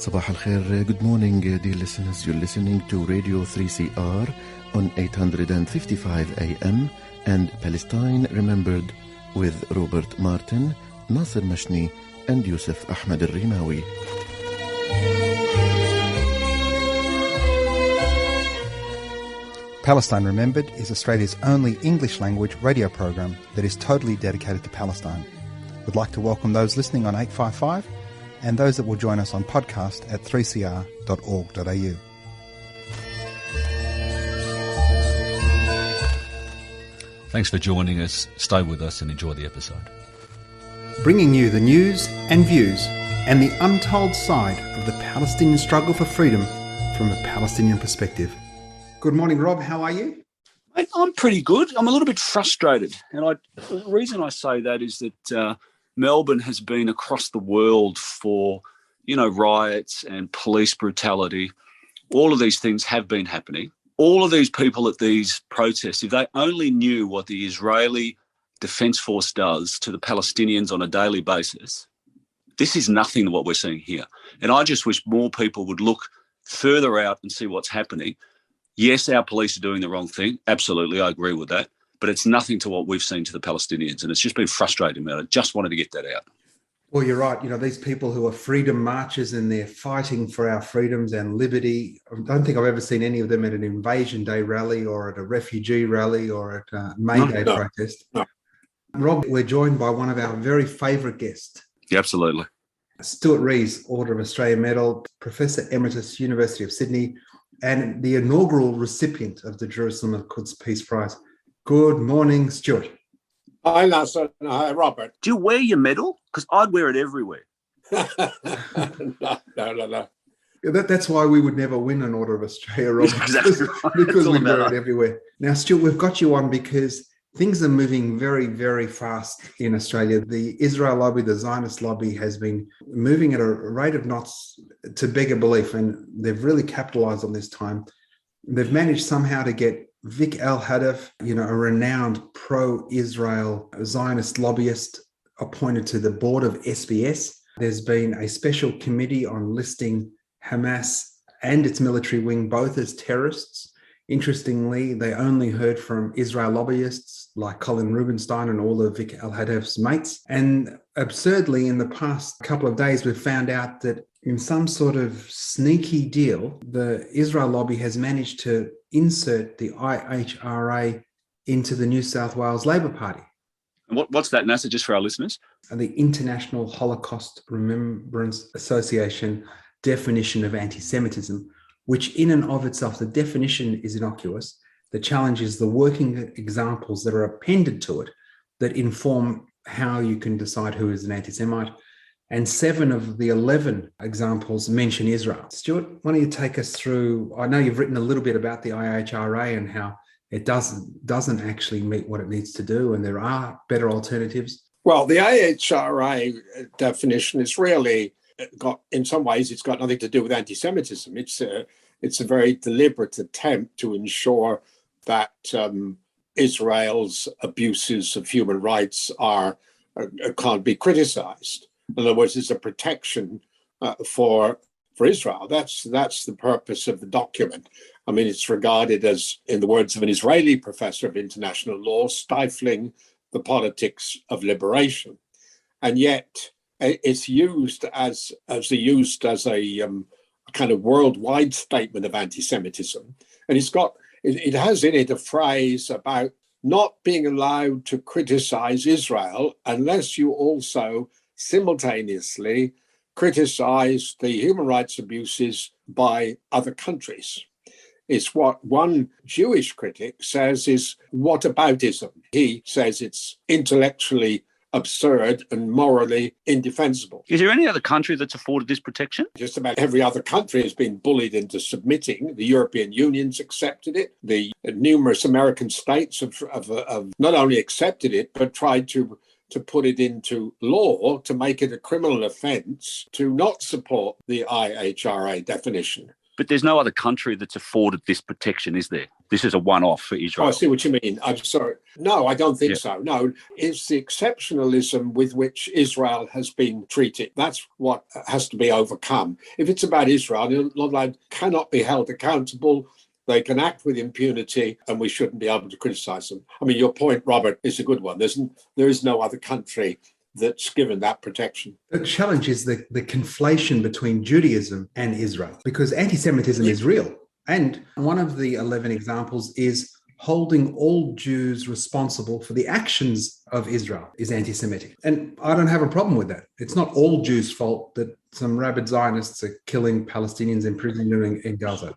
Sabah al-Khair, good morning dear listeners. You're listening to Radio 3CR on 855 AM and Palestine Remembered with Robert Martin, Nasser Mashni and Yusuf Ahmed al-Rimawi. Palestine Remembered is Australia's only English language radio program that is totally dedicated to Palestine. We'd like to welcome those listening on 855 and those that will join us on podcast at 3cr.org.au. Thanks for joining us. Stay with us and enjoy the episode. Bringing you the news and views and the untold side of the Palestinian struggle for freedom from a Palestinian perspective. Good morning, Rob. How are you? Mate, I'm pretty good. I'm a little bit frustrated. And the reason I say that is that Melbourne has been across the world for, riots and police brutality. All of these things have been happening. All of these people at these protests, if they only knew what the Israeli Defence Force does to the Palestinians on a daily basis, this is nothing to what we're seeing here. And I just wish more people would look further out and see what's happening. Yes, our police are doing the wrong thing. Absolutely, I agree with that. But it's nothing to what we've seen to the Palestinians. And it's just been frustrating, man. I just wanted to get that out. Well, you're right. These people who are freedom marchers and they're fighting for our freedoms and liberty. I don't think I've ever seen any of them at an Invasion Day rally or at a refugee rally or at a May Day protest. No. Rob, we're joined by one of our very favourite guests. Yeah, absolutely. Stuart Rees, Order of Australia Medal, Professor Emeritus, University of Sydney, and the inaugural recipient of the Jerusalem and Quds Peace Prize. Good morning, Stuart. Hi, Nasser. Hi, Robert. Do you wear your medal? Because I'd wear it everywhere. No. That's why we would never win an Order of Australia, Robert. Exactly right. Because we wear it everywhere. Now, Stuart, we've got you on because things are moving very, very fast in Australia. The Israel lobby, the Zionist lobby, has been moving at a rate of knots to beggar belief, and they've really capitalised on this time. They've managed somehow to get Vic Al-Hadaf, a renowned pro-Israel Zionist lobbyist, appointed to the board of SBS. There's been a special committee on listing Hamas and its military wing both as terrorists. Interestingly, they only heard from Israel lobbyists like Colin Rubinstein and all of Vic Al-Hadaf's mates. And absurdly, in the past couple of days, we've found out that in some sort of sneaky deal, the Israel lobby has managed to insert the IHRA into the New South Wales Labor Party. And what's that, Nasser, just for our listeners? The International Holocaust Remembrance Association definition of anti-Semitism, which in and of itself, the definition is innocuous. The challenge is the working examples that are appended to it that inform how you can decide who is an anti-Semite. And 7 of the 11 examples mention Israel. Stuart, why don't you take us through, I know you've written a little bit about the IHRA and how it doesn't actually meet what it needs to do, and there are better alternatives. Well, the IHRA definition is really in some ways, it's got nothing to do with anti-Semitism. It's a very deliberate attempt to ensure that Israel's abuses of human rights can't be criticized. In other words, it's a protection for Israel. That's the purpose of the document. I mean, it's regarded as, in the words of an Israeli professor of international law, stifling the politics of liberation. And yet it's used as a kind of worldwide statement of anti-Semitism. And it has in it a phrase about not being allowed to criticize Israel unless you also simultaneously criticize the human rights abuses by other countries. It's what one Jewish critic says is whataboutism. He says it's intellectually absurd and morally indefensible. Is there any other country that's afforded this protection? Just about every other country has been bullied into submitting. The European Union's accepted it. The numerous American states have not only accepted it, but tried to put it into law to make it a criminal offence to not support the IHRA definition. But there's no other country that's afforded this protection, is there? This is a one-off for Israel. Oh, I see what you mean. I'm sorry. No, I don't think so. No, it's the exceptionalism with which Israel has been treated. That's what has to be overcome. If it's about Israel, they cannot be held accountable. They can act with impunity, and we shouldn't be able to criticize them. I mean, your point, Robert, is a good one. There is no other country that's given that protection. The challenge is the conflation between Judaism and Israel, because anti-Semitism is real. And one of the 11 examples is holding all Jews responsible for the actions of Israel is anti-Semitic. And I don't have a problem with that. It's not all Jews' fault that some rabid Zionists are killing Palestinians in prison in Gaza.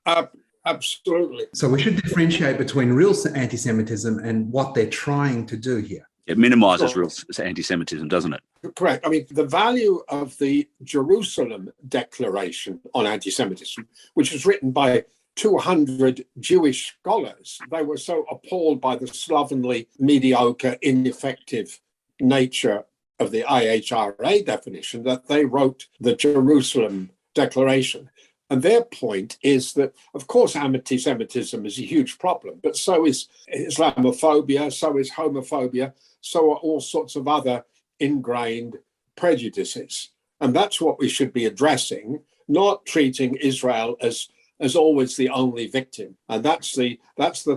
Absolutely. So we should differentiate between real anti-Semitism and what they're trying to do here. It minimises real anti-Semitism, doesn't it? Correct. I mean, the value of the Jerusalem Declaration on anti-Semitism, which was written by 200 Jewish scholars, they were so appalled by the slovenly, mediocre, ineffective nature of the IHRA definition that they wrote the Jerusalem Declaration. And their point is that, of course, anti-Semitism is a huge problem, but so is Islamophobia, so is homophobia, so are all sorts of other ingrained prejudices. And that's what we should be addressing, not treating Israel as always the only victim. And that's the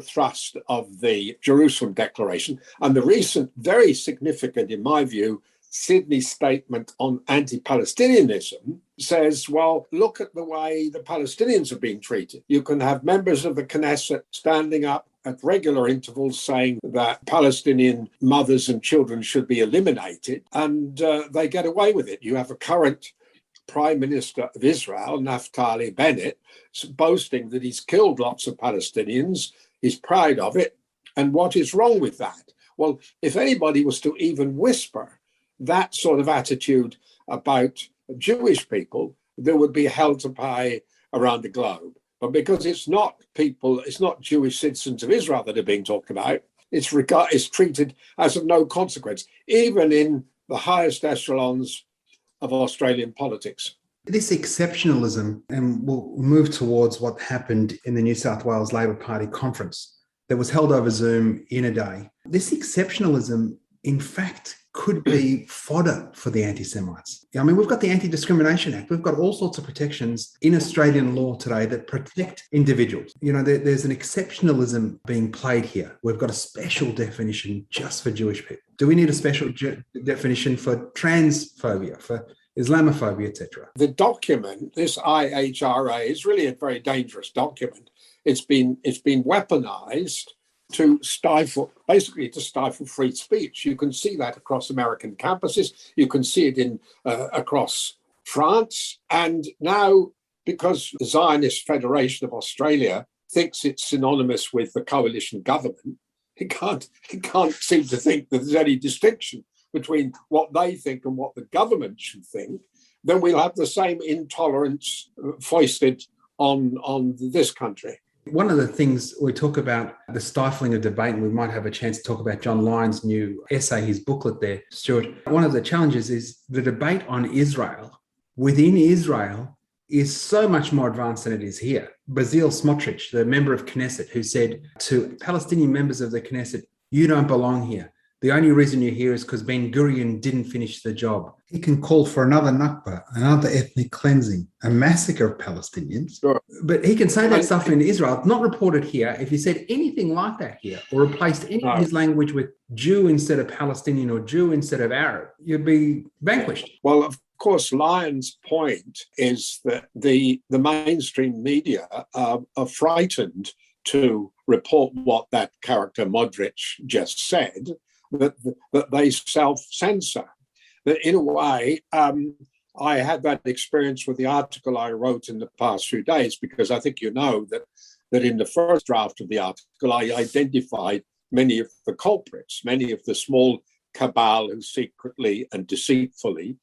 thrust of the Jerusalem Declaration. And the recent, very significant, in my view, Sydney statement on anti-Palestinianism says, well, look at the way the Palestinians are being treated. You can have members of the Knesset standing up at regular intervals saying that Palestinian mothers and children should be eliminated, and they get away with it. You have a current Prime Minister of Israel, Naftali Bennett, boasting that he's killed lots of Palestinians. He's proud of it. And what is wrong with that? Well, if anybody was to even whisper that sort of attitude about Jewish people, there would be hell to pay around the globe. But because it's not Jewish citizens of Israel that are being talked about, it's treated as of no consequence, even in the highest echelons of Australian politics. This exceptionalism, and we'll move towards what happened in the New South Wales Labor Party conference that was held over Zoom in a day. This exceptionalism, in fact, could be fodder for the anti-Semites. I mean, we've got the Anti-Discrimination Act. We've got all sorts of protections in Australian law today that protect individuals. You know, there's an exceptionalism being played here. We've got a special definition just for Jewish people. Do we need a special definition for transphobia, for Islamophobia, etc.? The document, this IHRA, is really a very dangerous document. It's been weaponized to stifle free speech. You can see that across American campuses. You can see it across France. And now, because the Zionist Federation of Australia thinks it's synonymous with the coalition government, he can't seem to think that there's any distinction between what they think and what the government should think. Then we'll have the same intolerance foisted on this country. One of the things we talk about, the stifling of debate, and we might have a chance to talk about John Lyon's new essay, his booklet there, Stuart. One of the challenges is the debate on Israel within Israel is so much more advanced than it is here. Basil Smotrich, the member of Knesset, who said to Palestinian members of the Knesset, you don't belong here. The only reason you're here is because Ben Gurion didn't finish the job. He can call for another Nakba, another ethnic cleansing, a massacre of Palestinians. Sure. But he can say that stuff in Israel. It's not reported here. If he said anything like that here or replaced any of his language with Jew instead of Palestinian or Jew instead of Arab, you'd be vanquished. Well, of course, Lyon's point is that the mainstream media are frightened to report what that character Modric just said, that they self-censor. That in a way, I had that experience with the article I wrote in the past few days, because I think you know that in the first draft of the article, I identified many of the culprits, many of the small cabal who secretly and deceitfully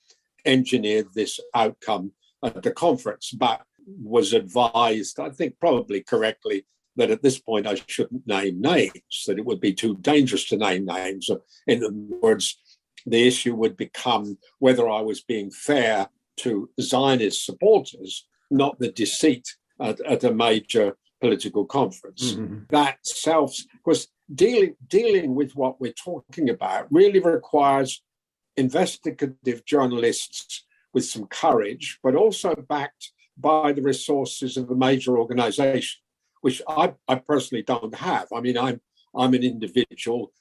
engineered this outcome at the conference, but was advised, I think probably correctly, that at this point I shouldn't name names, that it would be too dangerous to name names. In other words, the issue would become whether I was being fair to Zionist supporters, not the deceit at a major political conference. That of course, dealing with what we're talking about really requires investigative journalists with some courage, but also backed by the resources of a major organization, which I personally don't have. I mean, I'm an individual.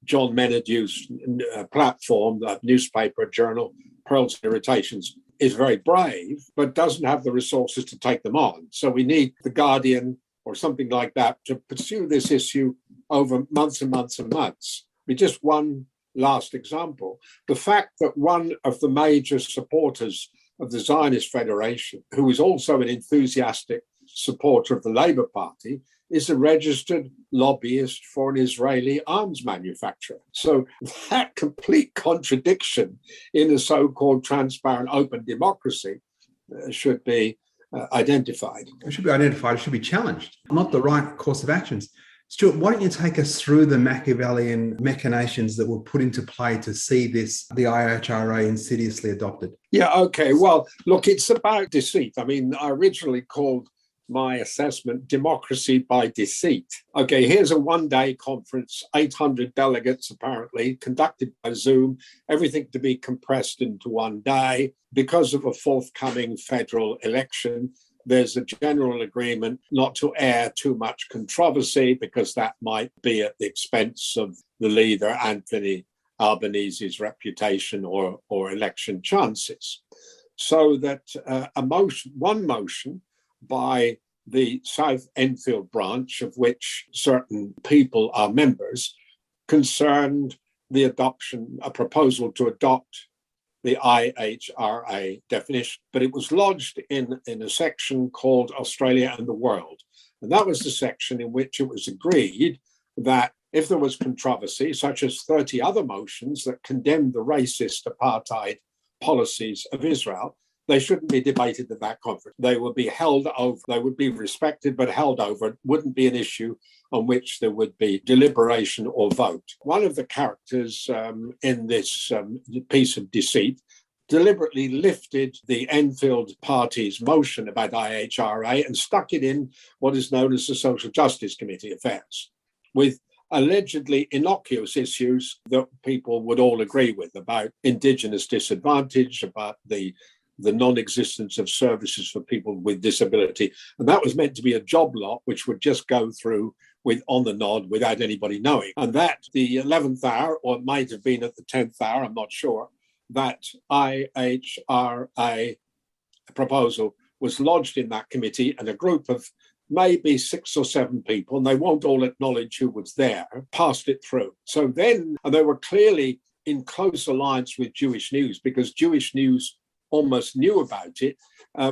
John Menadue's platform, the newspaper, journal, Pearls and Irritations, is very brave, but doesn't have the resources to take them on. So we need The Guardian or something like that to pursue this issue over months and months and months. Just one last example. The fact that one of the major supporters of the Zionist Federation, who is also an enthusiastic supporter of the Labour Party, is a registered lobbyist for an Israeli arms manufacturer. So that complete contradiction in a so-called transparent, open democracy should be identified. It should be identified, it should be challenged, not the right course of actions. Stuart, why don't you take us through the Machiavellian machinations that were put into play to see the IHRA insidiously adopted? Yeah, okay. Well, look, it's about deceit. I mean, I originally called my assessment democracy by deceit. Okay, here's a one-day conference, 800 delegates apparently, conducted by Zoom, everything to be compressed into one day. Because of a forthcoming federal election, there's a general agreement not to air too much controversy because that might be at the expense of the leader, Anthony Albanese's reputation or election chances. So that one motion by the South Enfield branch, of which certain people are members, concerned a proposal to adopt the IHRA definition, but it was lodged in a section called Australia and the World. And that was the section in which it was agreed that if there was controversy, such as 30 other motions that condemned the racist apartheid policies of Israel, they shouldn't be debated at that conference. They would be held over. They would be respected, but held over. It wouldn't be an issue on which there would be deliberation or vote. One of the characters in this piece of deceit deliberately lifted the Enfield Party's motion about IHRA and stuck it in what is known as the Social Justice Committee affairs, with allegedly innocuous issues that people would all agree with about Indigenous disadvantage, about the non-existence of services for people with disability. And that was meant to be a job lot, which would just go through with on the nod without anybody knowing. And that the 11th hour, or it might have been at the 10th hour, I'm not sure, that IHRA proposal was lodged in that committee, and a group of maybe 6 or 7 people, and they won't all acknowledge who was there, passed it through. So then, and they were clearly in close alliance with Jewish News, because Jewish News almost knew about it,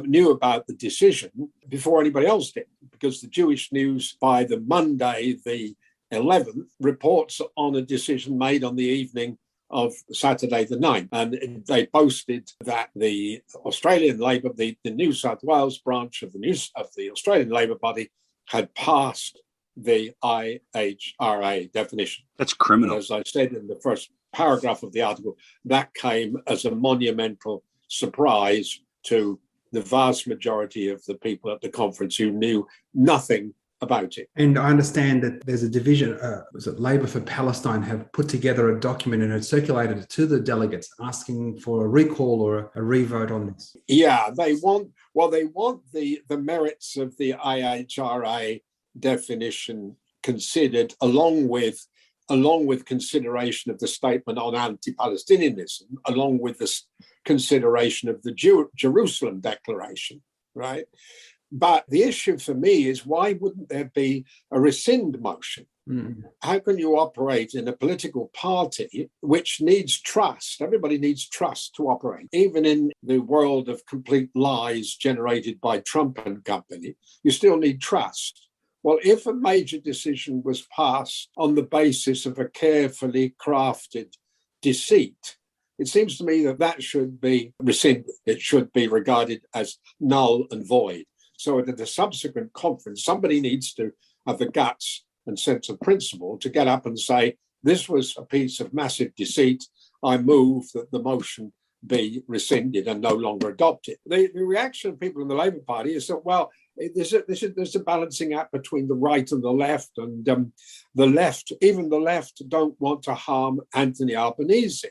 knew about the decision before anybody else did, because the Jewish News, by the Monday, the 11th, reports on a decision made on the evening of Saturday the 9th. And they boasted that the Australian Labor, the New South Wales branch of the Australian Labor Party had passed the IHRA definition. That's criminal. And as I said in the first paragraph of the article, that came as a monumental surprise to the vast majority of the people at the conference who knew nothing about it. And I understand that there's a division, was it Labour for Palestine, have put together a document and had circulated it to the delegates asking for a recall or a revote on this. Yeah, they want the merits of the IHRA definition considered along with consideration of the statement on anti-Palestinianism, along with the consideration of the Jerusalem Declaration, right? But the issue for me is, why wouldn't there be a rescind motion? How can you operate in a political party which needs trust? Everybody needs trust to operate. Even in the world of complete lies generated by Trump and company, you still need trust. Well, if a major decision was passed on the basis of a carefully crafted deceit, it seems to me that should be rescinded. It should be regarded as null and void. So at the subsequent conference, somebody needs to have the guts and sense of principle to get up and say, this was a piece of massive deceit. I move that the motion be rescinded and no longer adopted. The reaction of people in the Labour Party is that, well, There's a balancing act between the right and the left, and even the left, don't want to harm Anthony Albanese.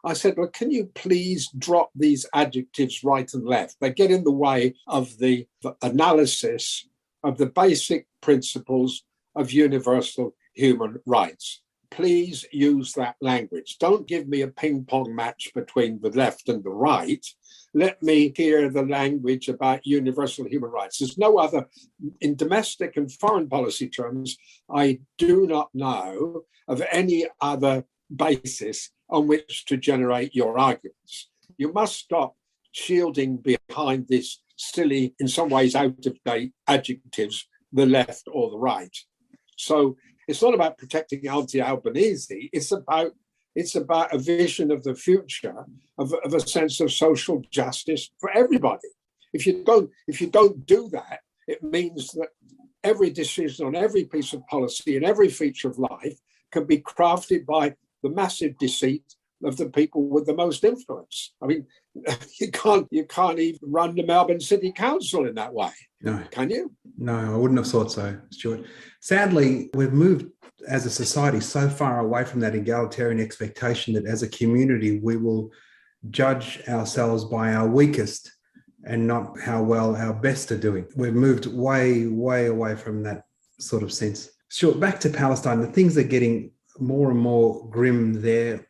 I said, well, can you please drop these adjectives right and left? They get in the way of the analysis of the basic principles of universal human rights. Please use that language. Don't give me a ping pong match between the left and the right. Let me hear the language about universal human rights. There's no other, in domestic and foreign policy terms, I do not know of any other basis on which to generate your arguments. You must stop shielding behind this silly, in some ways out of date adjectives, the left or the right. So it's not about protecting Anthony Albanese. It's about a vision of the future, of a sense of social justice for everybody. If you don't do that, it means that every decision on every piece of policy and every feature of life can be crafted by the massive deceit of the people with the most influence. I mean, you can't even run the Melbourne City Council in that way. No. Can you? No, I wouldn't have thought so, Stuart. Sadly, we've moved as a society so far away from that egalitarian expectation that as a community, we will judge ourselves by our weakest and not how well our best are doing. We've moved way, way away from that sort of sense. Stuart, back to Palestine, the things are getting more and more grim there.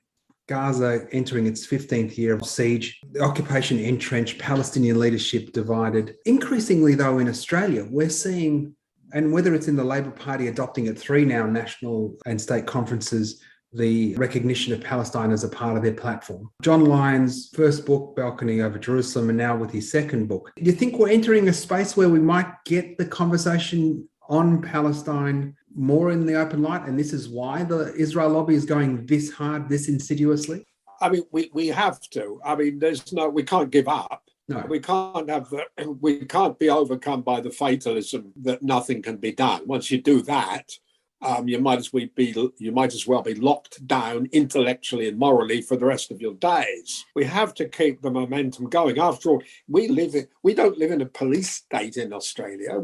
Gaza entering its 15th year of siege, the occupation entrenched, Palestinian leadership divided. Increasingly, though, in Australia, we're seeing, and whether it's in the Labor Party adopting at 3 now national and state conferences, the recognition of Palestine as a part of their platform. John Lyon's first book, Balcony Over Jerusalem, and now with his second book. Do you think we're entering a space where we might get the conversation on Palestine more in the open light, and this is why the Israel lobby is going this hard, this insidiously? I mean, we have to. I mean, we can't give up. No. We can't be overcome by the fatalism that nothing can be done. Once you do that, you might as well be locked down intellectually and morally for the rest of your days. We have to keep the momentum going. After all, we don't live in a police state in Australia.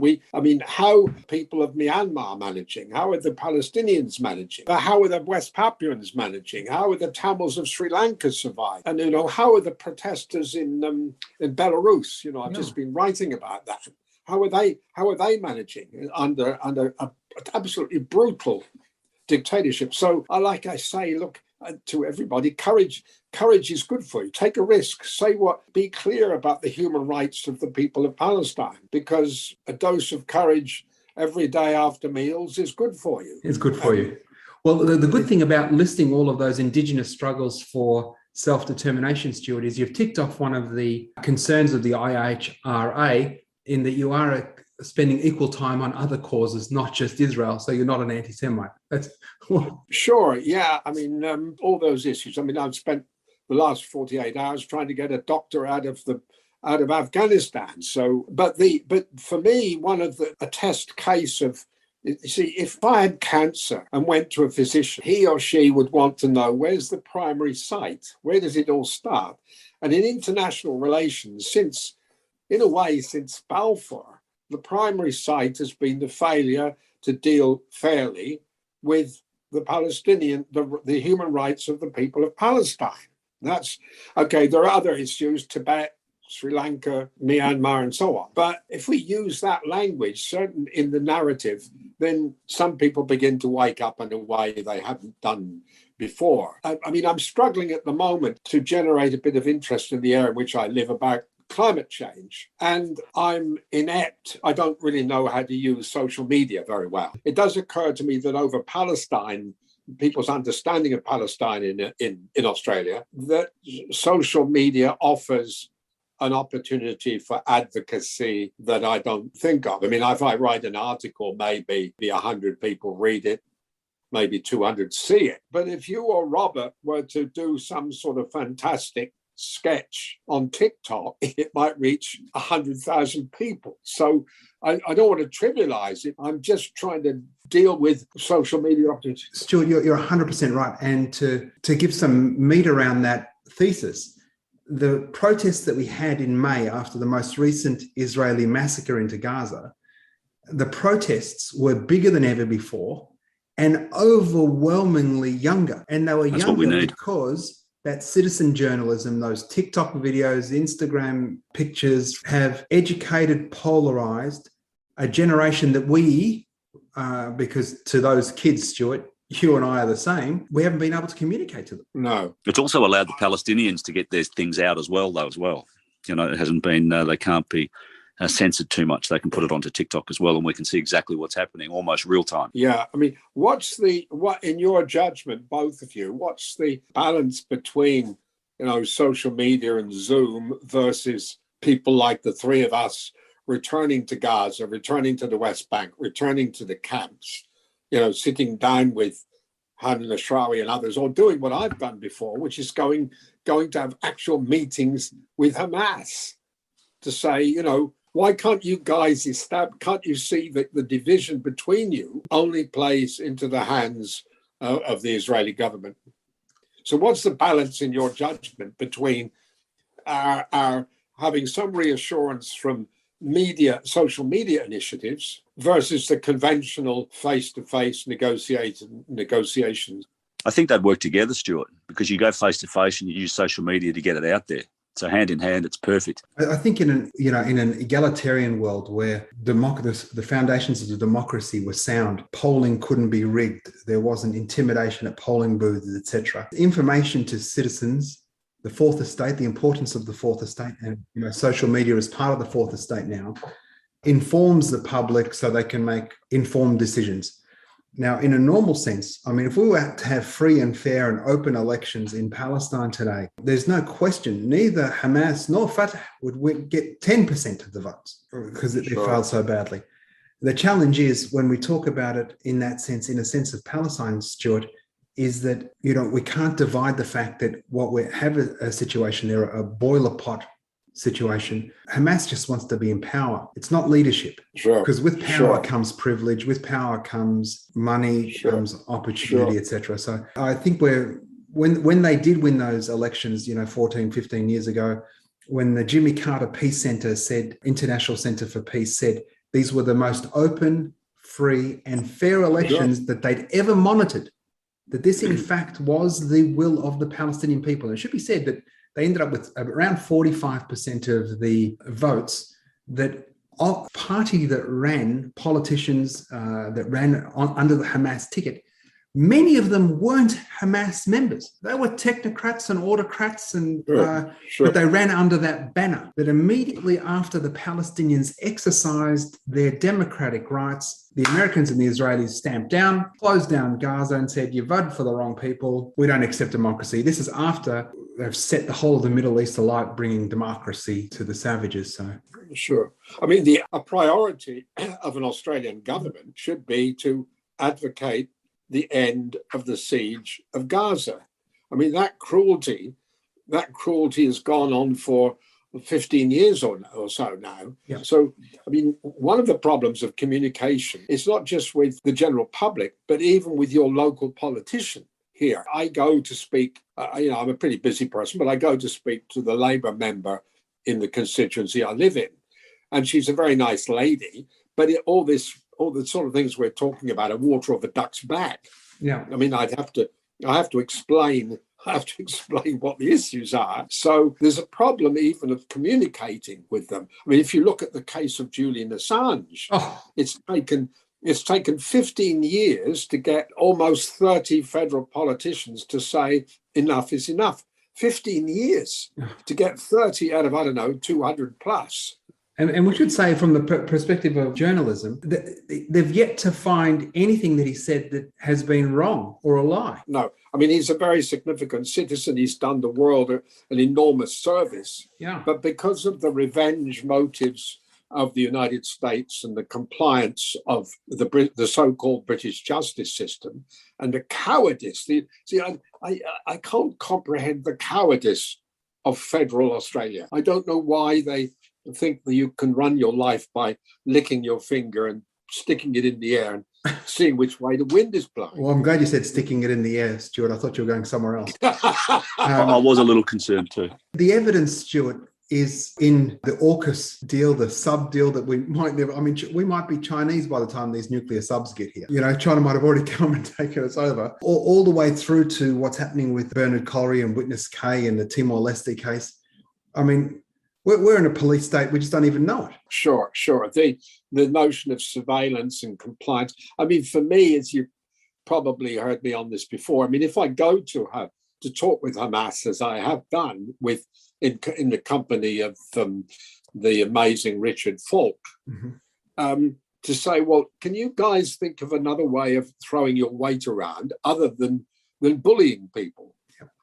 How people of Myanmar managing? How are the Palestinians managing? How are the West Papuans managing? How are the Tamils of Sri Lanka surviving? And how are the protesters in Belarus? I've just been writing about that. How are they managing under a absolutely brutal dictatorship? So, like I say, look, to everybody, courage is good for you. Take a risk. Be clear about the human rights of the people of Palestine, because a dose of courage every day after meals is good for you. It's good for you. Well, the good thing about listing all of those Indigenous struggles for self-determination, Stuart, is you've ticked off one of the concerns of the IHRA, in that you are spending equal time on other causes, not just Israel. So you're not an anti-Semite. Sure. Yeah. I mean, all those issues. I mean, I've spent the last 48 hours trying to get a doctor out of Afghanistan. So, but for me, a test case of, you see, if I had cancer and went to a physician, he or she would want to know, where's the primary site? Where does it all start? And in international relations, since Balfour, the primary site has been the failure to deal fairly with the human rights of the people of Palestine. That's okay. There are other issues, Tibet, Sri Lanka, Myanmar, and so on. But if we use that language, certain in the narrative, then some people begin to wake up in a way they haven't done before. I mean, I'm struggling at the moment to generate a bit of interest in the area in which I live about climate change, and I'm inept. I don't really know how to use social media very well. It does occur to me that over Palestine, people's understanding of Palestine in Australia, that social media offers an opportunity for advocacy that I don't think of. I mean, if I write an article, maybe 100 people read it, maybe 200 see it. But if you or Robert were to do some sort of fantastic sketch on TikTok, it might reach 100,000 people. So I don't want to trivialize it. I'm just trying to deal with social media opportunities. Stuart, you're 100% right. And to give some meat around that thesis, the protests that we had in May after the most recent Israeli massacre into Gaza, the protests were bigger than ever before and overwhelmingly younger. And they were That's what we younger need. because that citizen journalism, those TikTok videos, Instagram pictures have educated, polarized a generation that we, because to those kids, Stuart, you and I are the same, we haven't been able to communicate to them. No. It's also allowed the Palestinians to get their things out as well, though, You know, it hasn't been, they can't be censored too much. They can put it onto TikTok as well, and we can see exactly what's happening almost real time. Yeah, I mean, what in your judgment, both of you, what's the balance between, you know, social media and Zoom versus people like the three of us returning to Gaza, returning to the West Bank, returning to the camps, you know, sitting down with Hanan Ashrawi and others, or doing what I've done before, which is going to have actual meetings with Hamas to say, you know, why can't you guys can't you see that the division between you only plays into the hands of the Israeli government? So what's the balance in your judgment between our having some reassurance from social media initiatives versus the conventional face-to-face negotiations? I think they'd work together, Stuart, because you go face-to-face and you use social media to get it out there. So hand in hand, it's perfect. I think in an egalitarian world where the foundations of the democracy were sound, polling couldn't be rigged, there wasn't intimidation at polling booths, etc. Information to citizens, the fourth estate, the importance of the fourth estate, and social media is part of the fourth estate now, informs the public so they can make informed decisions. Now, in a normal sense, I mean, if we were to have free and fair and open elections in Palestine today, there's no question neither Hamas nor Fatah would get 10% of the votes because they failed so badly. The challenge is when we talk about it in that sense, in a sense of Palestine, Stuart, is that, we can't divide the fact that what we have a situation there, a boiler pot situation. Hamas just wants to be in power. It's not leadership. Sure. Because with power comes privilege, with power comes money, comes opportunity, etc. So I think when they did win those elections, 14, 15 years ago, when the Jimmy Carter Peace Center International Center for Peace said these were the most open, free and fair elections that they'd ever monitored, that this in fact was the will of the Palestinian people. And it should be said that they ended up with around 45% of the votes that party that ran, politicians that ran under the Hamas ticket, many of them weren't Hamas members. They were technocrats and autocrats, but they ran under that banner. That immediately after the Palestinians exercised their democratic rights, the Americans and the Israelis stamped down, closed down Gaza and said, you voted for the wrong people. We don't accept democracy. This is after they've set the whole of the Middle East alight, bringing democracy to the savages. So, sure. I mean, a priority of an Australian government should be to advocate the end of the siege of Gaza. I mean, that cruelty has gone on for 15 years or so now. Yeah. So, I mean, one of the problems of communication is not just with the general public, but even with your local politician here. I go to speak, I'm a pretty busy person, but I go to speak to the Labour member in the constituency I live in. And she's a very nice lady, but all the sort of things we're talking about are water off a duck's back. Yeah. I mean, I have to explain what the issues are. So there's a problem even of communicating with them. I mean, if you look at the case of Julian Assange, it's taken 15 years to get almost 30 federal politicians to say enough is enough. 15 years to get 30 out of, 200 plus. And we should say, from the perspective of journalism, that they've yet to find anything that he said that has been wrong or a lie. No, I mean, he's a very significant citizen. He's done the world an enormous service. Yeah. But because of the revenge motives of the United States and the compliance of the so-called British justice system and the cowardice, I can't comprehend the cowardice of federal Australia. I don't know why they think that you can run your life by licking your finger and sticking it in the air and seeing which way the wind is blowing. Well, I'm glad you said sticking it in the air, Stuart. I thought you were going somewhere else. I was a little concerned too. The evidence, Stuart, is in the AUKUS deal, the sub deal that we might never, we might be Chinese by the time these nuclear subs get here. China might have already come and taken us over. All the way through to what's happening with Bernard Colliery and Witness K and the Timor-Leste case. We're in a police state, we just don't even know it. Sure. The notion of surveillance and compliance. For me, as you probably heard me on this before, if I go to talk with Hamas, as I have done in the company of the amazing Richard Falk, to say, well, can you guys think of another way of throwing your weight around other than bullying people?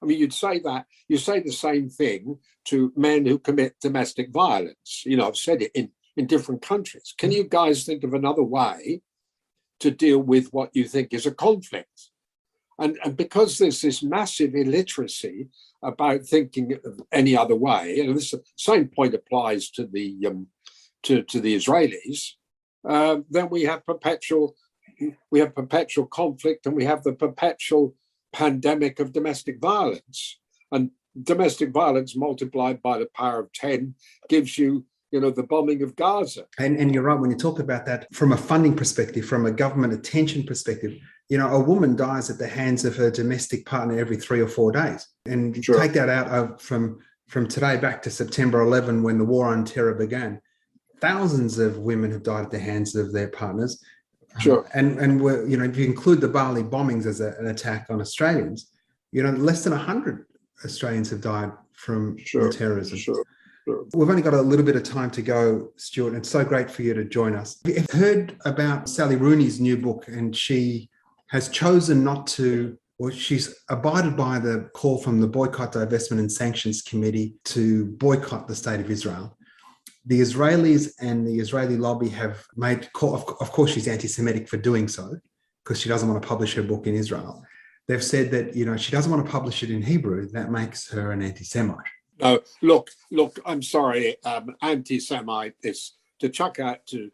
You say the same thing to men who commit domestic violence. I've said it in different countries. Can you guys think of another way to deal with what you think is a conflict? And because there's this massive illiteracy about thinking of any other way, and this same point applies to the Israelis, then we have perpetual conflict, and we have the perpetual pandemic of domestic violence. And domestic violence multiplied by the power of 10 gives you, the bombing of Gaza. And you're right when you talk about that from a funding perspective, from a government attention perspective. A woman dies at the hands of her domestic partner every 3 or 4 days. And Sure. Take that out from today back to September 11, when the war on terror began. Thousands of women have died at the hands of their partners. Sure. And we're, if you include the Bali bombings as an attack on Australians, less than 100 Australians have died from terrorism. Sure. We've only got a little bit of time to go, Stuart, and it's so great for you to join us. You've heard about Sally Rooney's new book, and she has chosen not to, or she's abided by the call from the Boycott, Divestment and Sanctions Committee to boycott the State of Israel. The Israelis and the Israeli lobby have made call. Of course, she's anti-Semitic for doing so, because she doesn't want to publish her book in Israel. They've said that, she doesn't want to publish it in Hebrew. That makes her an anti-Semite. No, look, I'm sorry, anti-Semite is to chuck out to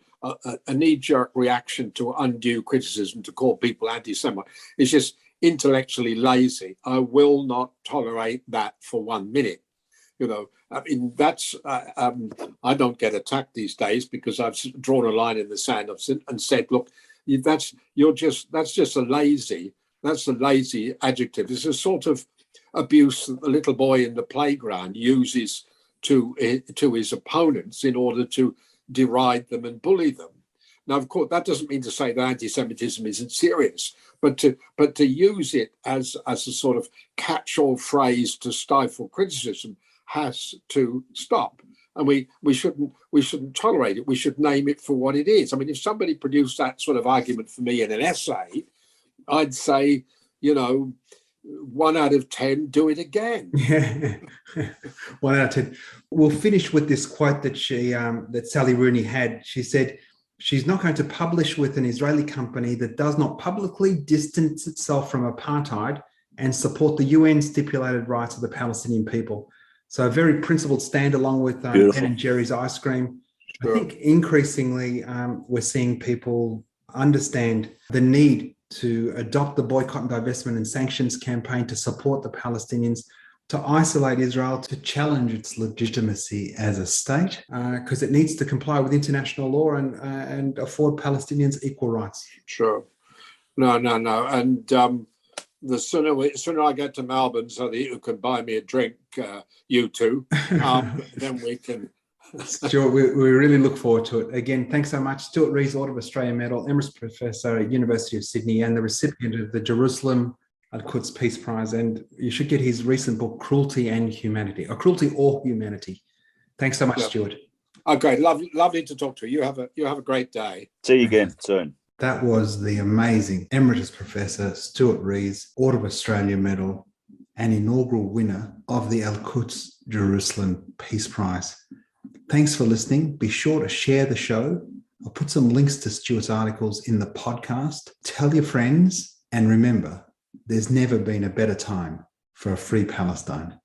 a knee-jerk reaction to undue criticism to call people anti-Semite. It's just intellectually lazy. I will not tolerate that for 1 minute. That's I don't get attacked these days because I've drawn a line in the sand and said, look, that's just a lazy adjective. It's a sort of abuse that the little boy in the playground uses to his opponents in order to deride them and bully them. Now, of course, that doesn't mean to say that anti-Semitism isn't serious, but to use it as a sort of catch-all phrase to stifle criticism has to stop. And we shouldn't tolerate it. We should name it for what it is. If somebody produced that sort of argument for me in an essay, I'd say, 1 out of 10, do it again. Yeah, 1 out of 10. We'll finish with this quote that that Sally Rooney had. She said she's not going to publish with an Israeli company that does not publicly distance itself from apartheid and support the UN stipulated rights of the Palestinian people. So a very principled stand, along with Ben and Jerry's ice cream. Sure. I think increasingly we're seeing people understand the need to adopt the boycott and divestment and sanctions campaign to support the Palestinians, to isolate Israel, to challenge its legitimacy as a state, because it needs to comply with international law and afford Palestinians equal rights. Sure. No. And the sooner I get to Melbourne so that you can buy me a drink, you two, then we can... Stuart, we really look forward to it. Again, thanks so much. Stuart Rees, Order of Australia Medal, Emeritus Professor at University of Sydney, and the recipient of the Jerusalem Al-Quds Peace Prize. And you should get his recent book, Cruelty and Humanity, or Cruelty or Humanity. Thanks so much, Stuart. Okay, lovely to talk to you. You have a great day. See you again soon. That was the amazing Emeritus Professor Stuart Rees, Order of Australia Medal, and inaugural winner of the Al-Quds Jerusalem Peace Prize. Thanks for listening. Be sure to share the show. I'll put some links to Stuart's articles in the podcast. Tell your friends, and remember, there's never been a better time for a free Palestine.